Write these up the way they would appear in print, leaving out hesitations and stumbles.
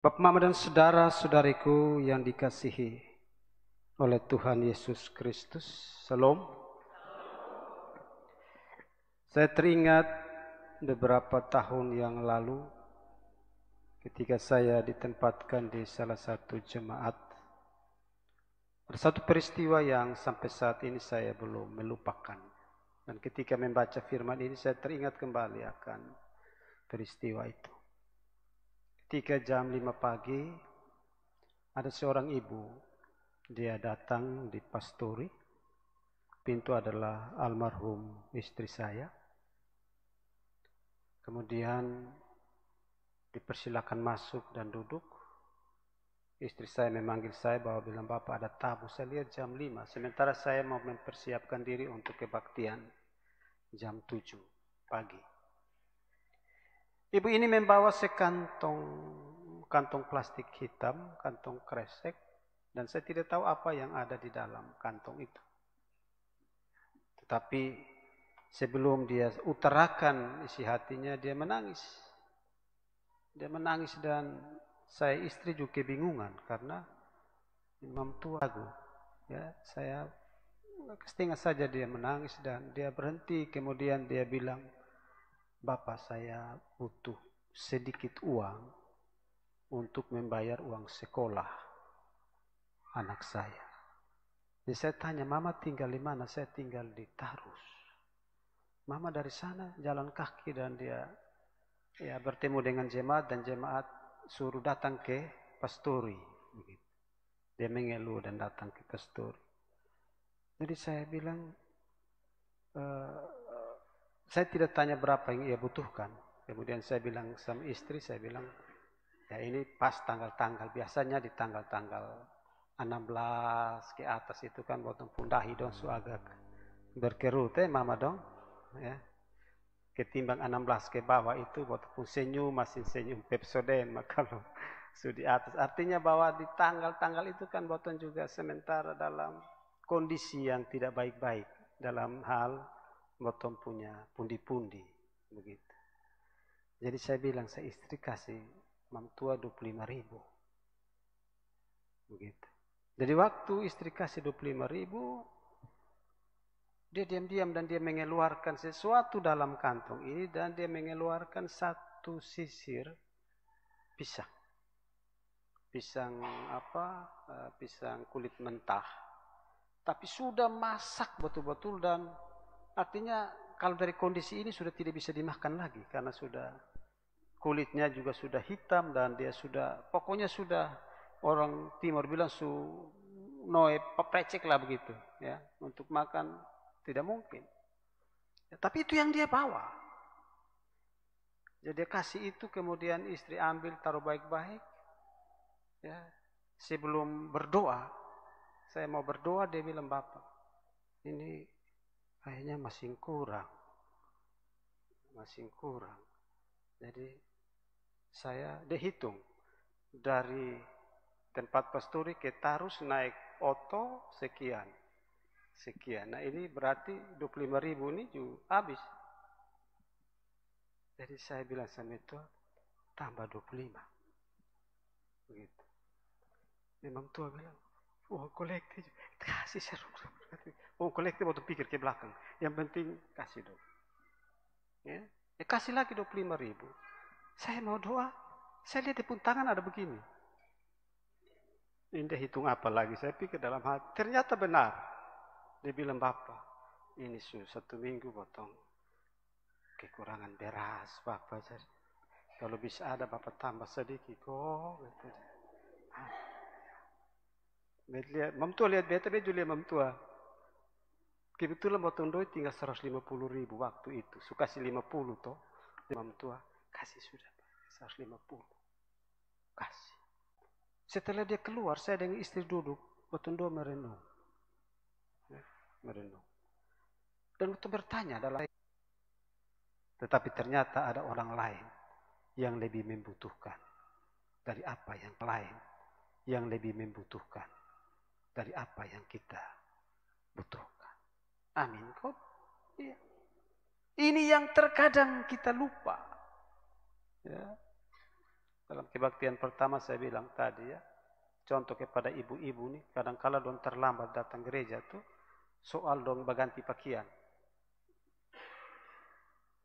Bapak, Mama, dan saudara-saudariku yang dikasihi oleh Tuhan Yesus Kristus. Salam. Saya teringat beberapa tahun yang lalu ketika saya ditempatkan di salah satu jemaat. Ada satu peristiwa yang sampai saat ini saya belum melupakan. Dan ketika membaca firman ini saya teringat kembali akan peristiwa itu. Ketika jam 5 pagi ada seorang ibu, dia datang di pastori. Pintu adalah almarhum istri saya. Kemudian dipersilakan masuk dan duduk. Istri saya memanggil saya bahwa bilang, "Bapak, ada tamu." Saya lihat jam 5. Sementara saya mau mempersiapkan diri untuk kebaktian jam 7 pagi. Ibu ini membawa kantong plastik hitam, kantong kresek, dan saya tidak tahu apa yang ada di dalam kantong itu. Tetapi sebelum dia utarakan isi hatinya, dia menangis. Dia menangis dan saya istri juga kebingungan karena imam tua ya, saya setengah saja dia menangis dan dia berhenti. Kemudian dia bilang, "Bapak, saya butuh sedikit uang untuk membayar uang sekolah anak saya." Jadi saya tanya, "Mama tinggal di mana?" "Saya tinggal di Tarus." "Mama dari sana jalan kaki," dan dia bertemu dengan jemaat dan jemaat suruh datang ke pastori. Dia mengeluh dan datang ke pastori. Jadi saya bilang, saya tidak tanya berapa yang ia butuhkan. Kemudian saya bilang sama istri, saya bilang, ya ini pas tanggal-tanggal. Biasanya di tanggal-tanggal 16 ke atas itu kan potong pundahi dong, su agak berkerut mama dong. Ya. Ketimbang 16 ke bawah itu walaupun senyum masih senyum Pepsodent, maka kalau sudah di atas artinya bahwa di tanggal-tanggal itu kan boton juga sementara dalam kondisi yang tidak baik-baik dalam hal boton punya pundi-pundi begitu. Jadi saya bilang, saya istri kasih mam tua 25.000 begitu. Jadi waktu istri kasih 25.000, dia diam-diam dan dia mengeluarkan sesuatu dalam kantong ini dan dia mengeluarkan satu sisir pisang. Pisang pisang kulit mentah. Tapi sudah masak betul-betul dan artinya kalau dari kondisi ini sudah tidak bisa dimakan lagi karena sudah kulitnya juga sudah hitam dan dia sudah pokoknya sudah orang timur bilang su noe paprecek lah begitu ya, untuk makan tidak mungkin. Ya, tapi itu yang dia bawa. Jadi dia kasih itu, kemudian istri ambil taruh baik-baik. Ya, sebelum berdoa, saya mau berdoa, dia bilang, "Bapak, ini kayaknya masih kurang. Jadi dia hitung dari tempat pastori ke Tarus naik oto sekian. Nah ini berarti 25.000 ini juga habis. Jadi saya bilang sama itu, tambah 25. Begitu. Imam tua bilang, "Uang kolektif kasih seru." Uang kolektif waktu pikir ke belakang. Yang penting kasih dong. Ya, kasih lagi 25.000. Saya mau doa, saya lihat di pun tangan ada begini. Ini dia hitung apa lagi? Saya pikir dalam hati, ternyata benar. Dia bilang, "Bapak, ini sudah 1 minggu potong kekurangan beras, Bapak. Kalau bisa ada Bapak tambah sedikit kok." Gitu. Lihat, Mam tua lihat beta lihat Mam tua. Kebetulan potong doi tinggal 150.000 waktu itu. Su kasih 50 toh. Mam tua kasih sudah 150. Kasih. Setelah dia keluar, saya dengan istri duduk, potong doi merenung. Merenung. Dan waktu bertanya adalah, tetapi ternyata ada orang lain yang lebih membutuhkan dari apa yang lain, yang lebih membutuhkan dari apa yang kita butuhkan. Amin kok. Ya. Ini yang terkadang kita lupa. Ya. Dalam kebaktian pertama saya bilang tadi ya, contoh kepada ibu-ibu nih, kadang-kala dong terlambat datang gereja tuh, soal dong berganti pakaian.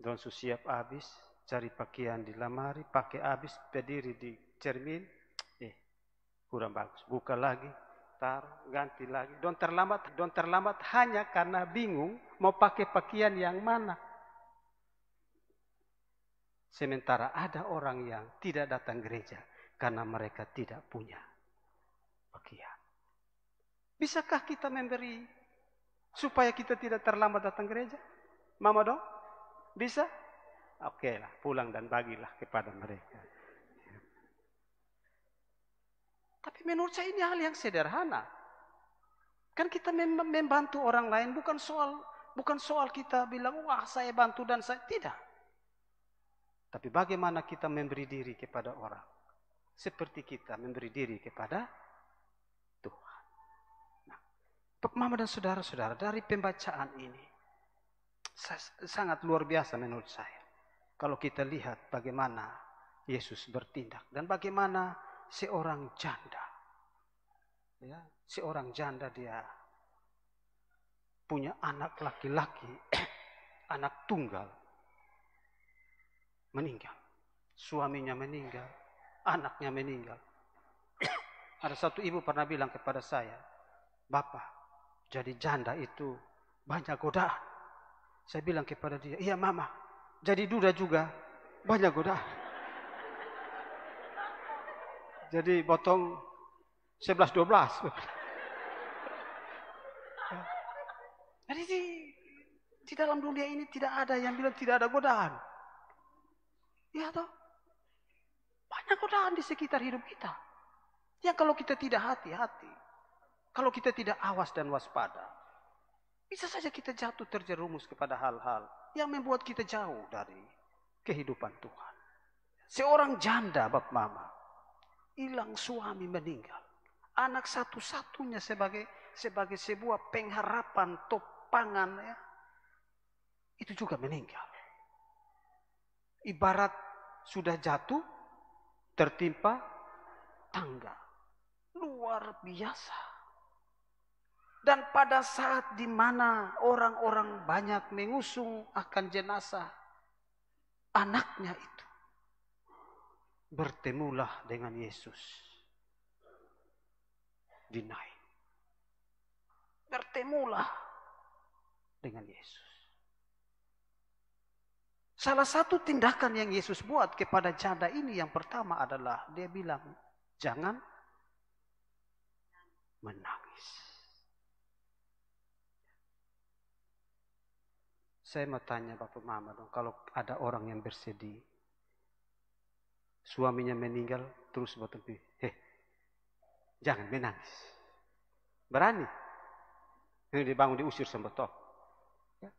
Dong siap habis, cari pakaian di lemari, pakai habis, berdiri di cermin, kurang bagus, buka lagi, taruh, ganti lagi. Dong terlambat hanya karena bingung mau pakai pakaian yang mana. Sementara ada orang yang tidak datang gereja karena mereka tidak punya pakaian. Bisakah kita memberi supaya kita tidak terlambat datang gereja? Mama dong? Bisa? Oke lah, pulang dan bagilah kepada mereka. Tapi menurut saya ini hal yang sederhana. Kan kita membantu orang lain bukan soal kita bilang wah saya bantu dan saya tidak. Tapi bagaimana kita memberi diri kepada orang? Seperti kita memberi diri kepada Tuhan. Nah, Mama dan saudara-saudara, dari pembacaan ini sangat luar biasa menurut saya. Kalau kita lihat bagaimana Yesus bertindak dan bagaimana seorang janda, ya, seorang janda dia punya anak laki-laki, anak tunggal, meninggal. Suaminya meninggal, anaknya meninggal. Ada satu ibu pernah bilang kepada saya, Bapak, jadi janda itu banyak godaan. Saya bilang kepada dia, iya Mama, jadi duda juga banyak godaan. Jadi potong 11-12. Jadi di dalam dunia ini tidak ada yang bilang tidak ada godaan. Ya toh? Banyak godaan di sekitar hidup kita. Ya kalau kita tidak hati-hati, kalau kita tidak awas dan waspada, bisa saja kita jatuh terjerumus kepada hal-hal yang membuat kita jauh dari kehidupan Tuhan. Seorang janda, Bapak Mama, hilang suami meninggal. Anak satu-satunya sebagai sebuah pengharapan topangan ya, itu juga meninggal. Ibarat sudah jatuh, tertimpa tangga. Luar biasa. Dan pada saat di mana orang-orang banyak mengusung akan jenazah anaknya itu, bertemulah dengan Yesus di Nain. Bertemulah dengan Yesus. Salah satu tindakan yang Yesus buat kepada janda ini yang pertama adalah dia bilang, jangan menangis. Saya mau tanya Bapak Mama dong, kalau ada orang yang bersedih, suaminya meninggal, terus bertepi, jangan menangis. Berani. Ini dibangun diusir sama toh. Ya.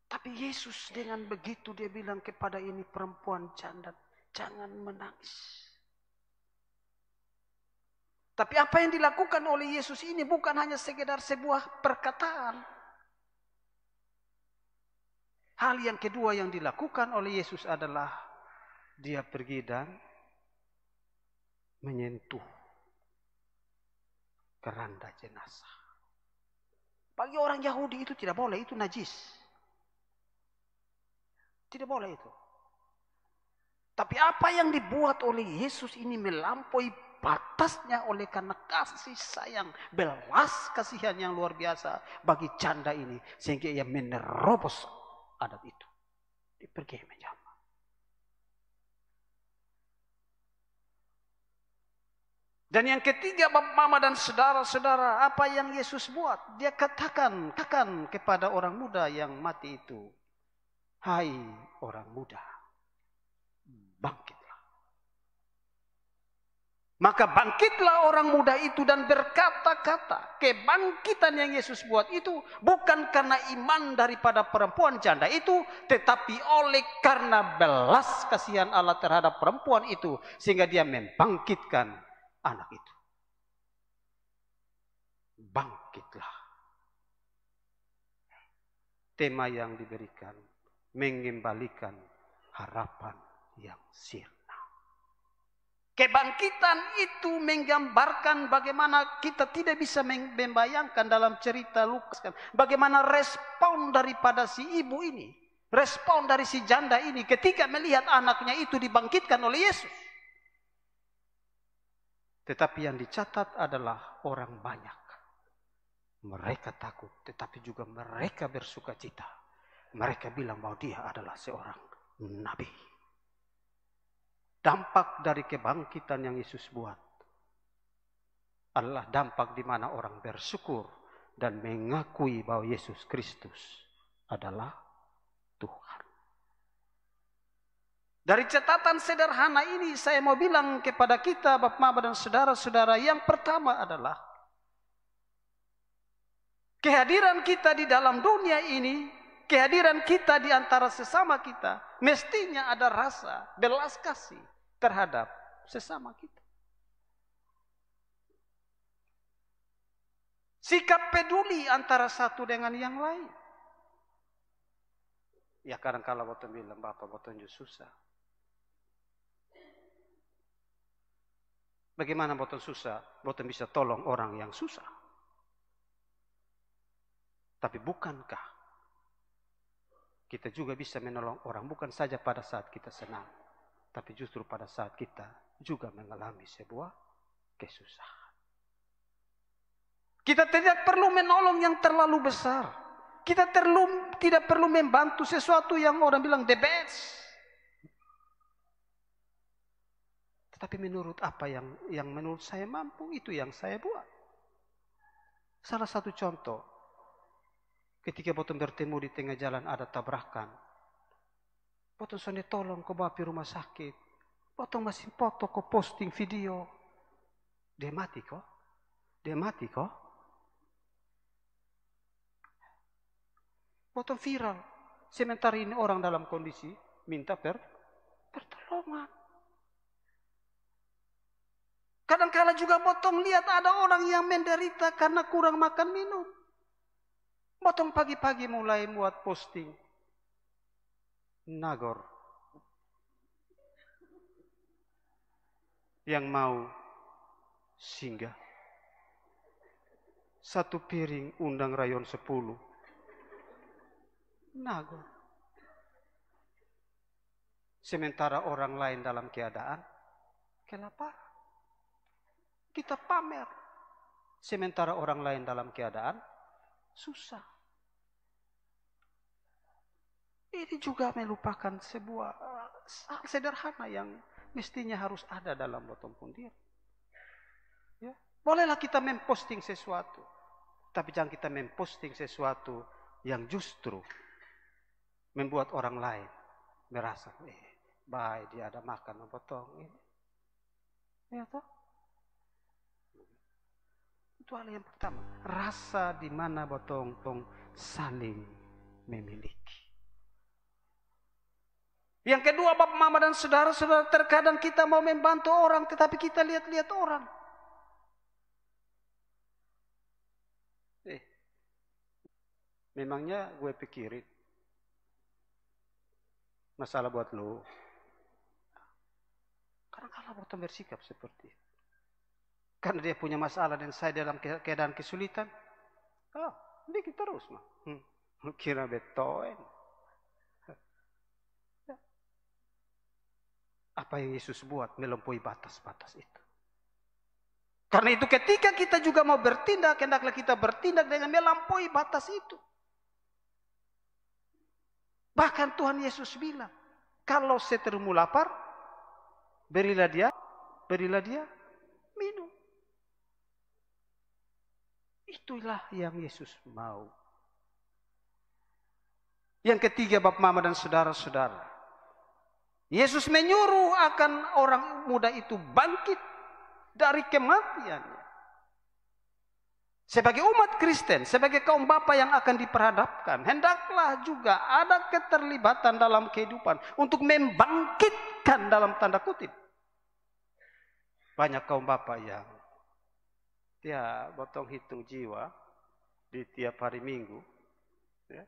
Tapi Yesus dengan begitu dia bilang kepada ini perempuan janda, jangan menangis. Tapi apa yang dilakukan oleh Yesus ini bukan hanya sekedar sebuah perkataan. Hal yang kedua yang dilakukan oleh Yesus adalah dia pergi dan menyentuh keranda jenazah. Bagi orang Yahudi itu tidak boleh, itu najis. Tidak boleh itu. Tapi apa yang dibuat oleh Yesus ini melampaui batasnya oleh karena kasih sayang, belas kasihan yang luar biasa bagi janda ini. Sehingga ia menerobos adat itu. Dia pergi menjamah. Dan yang ketiga, Bapak, Mama dan saudara-saudara, apa yang Yesus buat? Dia katakan kepada orang muda yang mati itu, hai orang muda, bangkitlah. Maka bangkitlah orang muda itu dan berkata-kata. Kebangkitan yang Yesus buat itu bukan karena iman daripada perempuan janda itu, tetapi oleh karena belas kasihan Allah terhadap perempuan itu, sehingga dia membangkitkan anak itu. Bangkitlah. Tema yang diberikan mengembalikan harapan yang sirna. Kebangkitan itu menggambarkan bagaimana kita tidak bisa membayangkan dalam cerita Lukas kan, bagaimana respon daripada si ibu ini, respon dari si janda ini ketika melihat anaknya itu dibangkitkan oleh Yesus. Tetapi yang dicatat adalah orang banyak. Mereka takut, tetapi juga mereka bersuka cita. Mereka bilang bahwa dia adalah seorang nabi. Dampak dari kebangkitan yang Yesus buat adalah dampak di mana orang bersyukur dan mengakui bahwa Yesus Kristus adalah Tuhan. Dari catatan sederhana ini saya mau bilang kepada kita Bapak Mama dan saudara-saudara, yang pertama adalah kehadiran kita di dalam dunia ini, kehadiran kita di antara sesama kita, mestinya ada rasa belas kasih terhadap sesama kita. Sikap peduli antara satu dengan yang lain. Ya kadang-kala boten bilang, Bapak boten susah. Bagaimana boten susah? Boten bisa tolong orang yang susah. Tapi bukankah kita juga bisa menolong orang bukan saja pada saat kita senang, tapi justru pada saat kita juga mengalami sebuah kesusahan. Kita tidak perlu menolong yang terlalu besar. Kita tidak perlu membantu sesuatu yang orang bilang the best. Tetapi menurut apa yang menurut saya mampu, itu yang saya buat. Salah satu contoh, ketika boten bertemu di tengah jalan ada tabrakan, boten sonde tolong ko bawa pi rumah sakit, boten masih foto ko posting video, dia mati kok, boten viral. Sementara ini orang dalam kondisi minta pertolongan. Kadang-kala juga boten lihat ada orang yang menderita karena kurang makan minum. Boten pagi-pagi mulai buat posting. Nagor yang mau singgah. 1 piring undang rayon 10. Nagor. Sementara orang lain dalam keadaan kelaparan. Kita pamer. Sementara orang lain dalam keadaan susah. Ini juga melupakan sebuah hal sederhana yang mestinya harus ada dalam botong pundir. Ya. Bolehlah kita memposting sesuatu, tapi jangan kita memposting sesuatu yang justru membuat orang lain merasa, baik dia ada makan potong ini. Ya toh? Itu hal yang pertama. Rasa di mana botong saling memiliki. Yang kedua, Bapak, Mama dan saudara-saudara, terkadang kita mau membantu orang, tetapi kita lihat-lihat orang. Memangnya gue pikirin masalah buat lo. Kadang-kadang botong bersikap seperti itu. Karena dia punya masalah dan saya dalam keadaan kesulitan. Bikin terus mah. Kira betoin. Apa yang Yesus buat melampaui batas-batas itu. Karena itu ketika kita juga mau bertindak, hendaklah kita bertindak dengan melampaui batas itu. Bahkan Tuhan Yesus bilang, kalau seterumu lapar, berilah dia minum. Itulah yang Yesus mau. Yang ketiga, Bapak, Mama dan saudara-saudara, Yesus menyuruh akan orang muda itu bangkit dari kematiannya. Sebagai umat Kristen, sebagai kaum bapa yang akan diperhadapkan, hendaklah juga ada keterlibatan dalam kehidupan untuk membangkitkan dalam tanda kutip. Banyak kaum bapa yang dia potong hitung jiwa di tiap hari Minggu. Ya.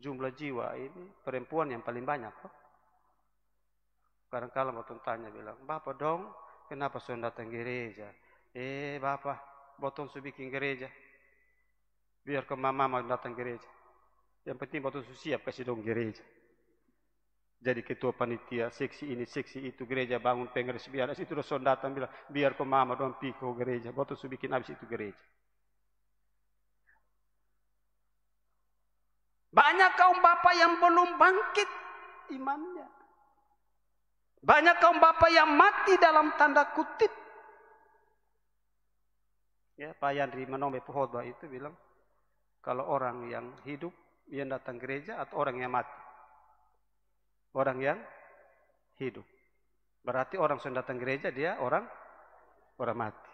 Jumlah jiwa ini perempuan yang paling banyak. Kadang-kala botong tanya bilang, Bapak dong, kenapa sudah datang gereja? Bapak, botong su bikin gereja. Biar ke mama mau datang gereja. Yang penting botong su siap kasih dong gereja. Jadi ketua panitia, seksi ini, seksi itu, gereja bangun pengurus biar itu udah sudah datang bilang, biar ke mama dong piko gereja. Botong su bikin habis itu gereja. Banyak kaum bapak yang belum bangkit imannya. Banyak kaum bapak yang mati dalam tanda kutip. Ya, Pak Yandri Manome Pohotbah itu bilang, kalau orang yang hidup, yang datang gereja atau orang yang mati? Orang yang hidup. Berarti orang yang datang gereja, dia orang mati.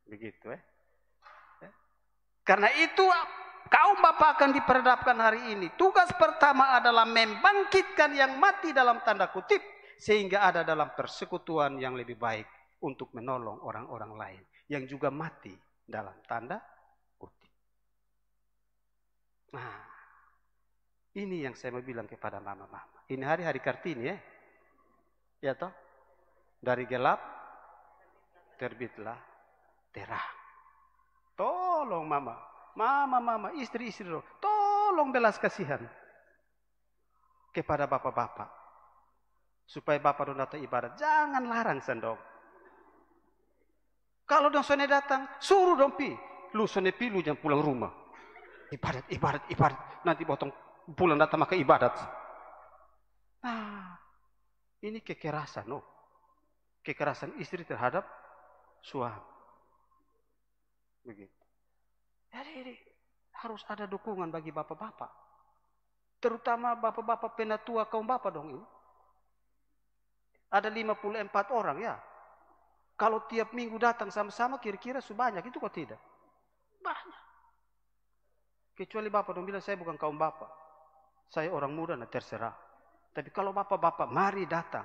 Begitu ya. Karena itu kaum bapak akan diperhadapkan hari ini. Tugas pertama adalah membangkitkan yang mati dalam tanda kutip. Sehingga ada dalam persekutuan yang lebih baik untuk menolong orang-orang lain. Yang juga mati dalam tanda kutip. Nah, ini yang saya mau bilang kepada mama-mama. Ini hari-hari Kartini ya. Ya toh? Dari gelap terbitlah terang. Tolong mama. Mama, istri-istri, tolong belas kasihan kepada bapak-bapak. Supaya bapak dong datang ibadat. Jangan larang sendok. Kalau dong sone datang, suruh dong pi. Lu sone pi, lu jangan pulang rumah. Ibadat. Nanti potong pulang datang maka ibadat. Nah, ini kekerasan, no. Kekerasan istri terhadap suami. Begitu. Jadi harus ada dukungan bagi bapak-bapak. Terutama bapak-bapak penatua kaum bapak dong ini. Ada 54 orang ya. Kalau tiap minggu datang sama-sama kira-kira sebanyak itu kok tidak? Banyak. Kecuali bapak dong bilang saya bukan kaum bapak. Saya orang muda, nah terserah. Tapi kalau bapak-bapak mari datang.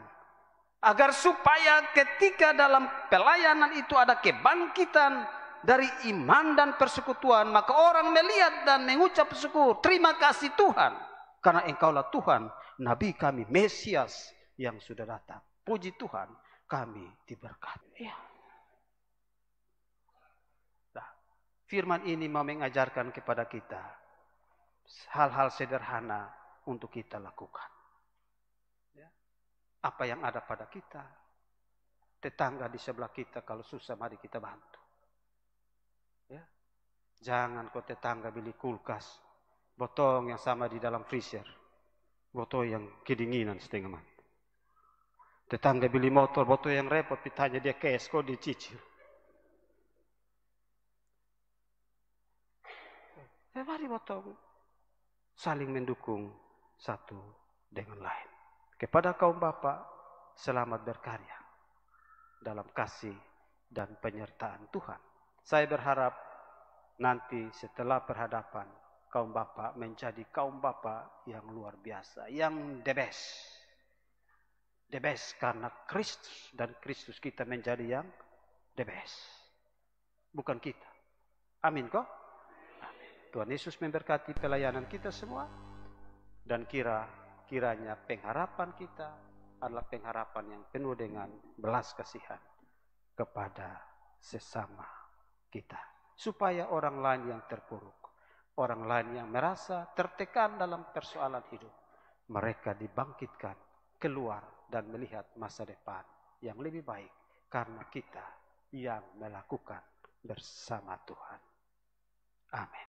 Agar supaya ketika dalam pelayanan itu ada kebangkitan dari iman dan persekutuan, maka orang melihat dan mengucap syukur, terima kasih Tuhan, karena Engkaulah Tuhan, Nabi kami, Mesias yang sudah datang. Puji Tuhan, kami diberkati. Ya. Nah, firman ini mau mengajarkan kepada kita hal-hal sederhana untuk kita lakukan. Ya. Apa yang ada pada kita, tetangga di sebelah kita kalau susah mari kita bantu. Ya. Jangan kau tetangga beli kulkas, botol yang sama di dalam freezer, botol yang kedinginan setengah mati. Tetangga beli motor, botol yang repot, ditanya dia cash, kau dicicil. Mari botol saling mendukung satu dengan lain. Kepada kaum bapak, selamat berkarya dalam kasih dan penyertaan Tuhan. Saya berharap nanti setelah perhadapan kaum bapak menjadi kaum bapak yang luar biasa, yang the best. The best karena Kristus dan Kristus kita menjadi yang the best. Bukan kita. Amin kok? Amin. Tuhan Yesus memberkati pelayanan kita semua dan kiranya pengharapan kita adalah pengharapan yang penuh dengan belas kasihan kepada sesama kita. Supaya orang lain yang terpuruk, orang lain yang merasa tertekan dalam persoalan hidup, mereka dibangkitkan, keluar dan melihat masa depan yang lebih baik karena kita yang melakukan bersama Tuhan. Amin.